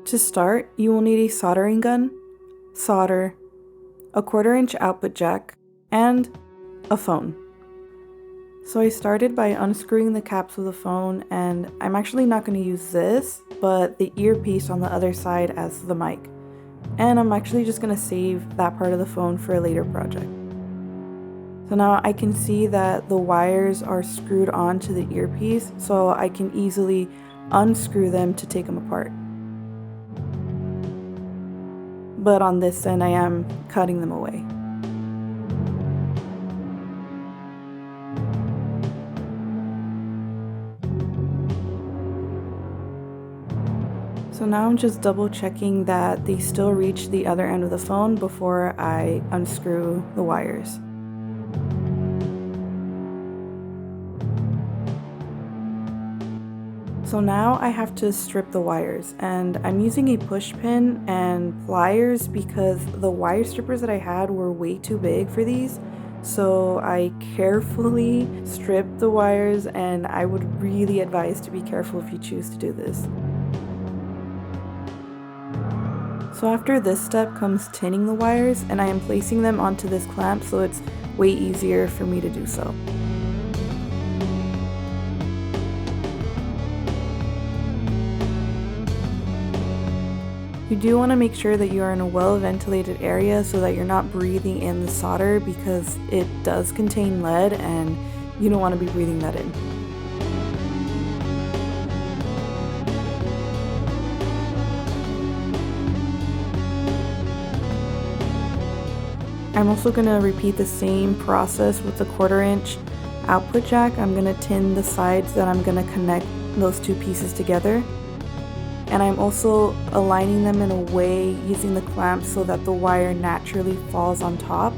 To start, you will need a soldering gun, solder, a 1/4-inch output jack, and a phone. So I started by unscrewing the caps of the phone, and I'm actually not going to use this, but the earpiece on the other side as the mic. And I'm actually just going to save that part of the phone for a later project. So now I can see that the wires are screwed onto the earpiece, so I can easily unscrew them to take them apart. But on this end, I am cutting them away. So now I'm just double checking that they still reach the other end of the phone before I unscrew the wires. So now I have to strip the wires, and I'm using a push pin and pliers because the wire strippers that I had were way too big for these. So I carefully stripped the wires, and I would really advise to be careful if you choose to do this. So after this step comes tinning the wires, and I am placing them onto this clamp so it's way easier for me to do so. You do want to make sure that you are in a well-ventilated area so that you're not breathing in the solder because it does contain lead and you don't want to be breathing that in. I'm also going to repeat the same process with the 1/4-inch output jack. I'm going to tin the sides that I'm going to connect those two pieces together. And I'm also aligning them in a way using the clamp so that the wire naturally falls on top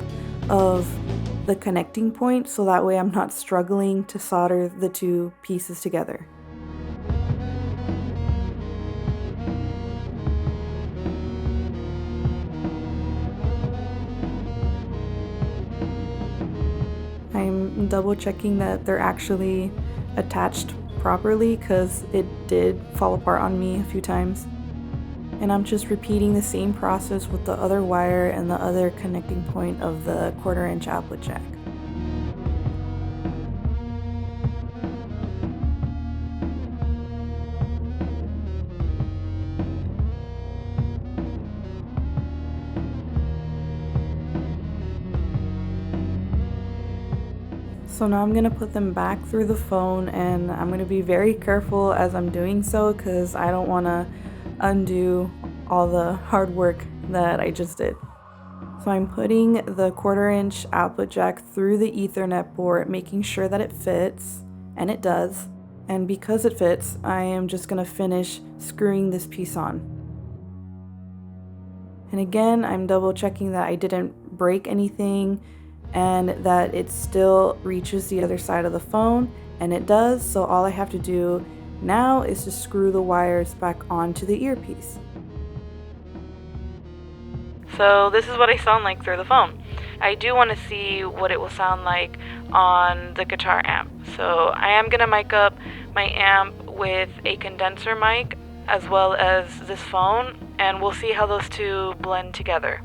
of the connecting point, so that way I'm not struggling to solder the two pieces together. I'm double checking that they're actually attached properly because it did fall apart on me a few times. And I'm just repeating the same process with the other wire and the other connecting point of the 1/4-inch output jack. So now I'm going to put them back through the phone, and I'm going to be very careful as I'm doing so because I don't want to undo all the hard work that I just did. So I'm putting the 1/4-inch output jack through the Ethernet port, making sure that it fits, and it does. And because it fits, I am just going to finish screwing this piece on. And again, I'm double checking that I didn't break anything and that it still reaches the other side of the phone, and it does. So all I have to do now is to screw the wires back onto the earpiece. So this is what I sound like through the phone. I do want to see what it will sound like on the guitar amp. So I am going to mic up my amp with a condenser mic as well as this phone, and we'll see how those two blend together.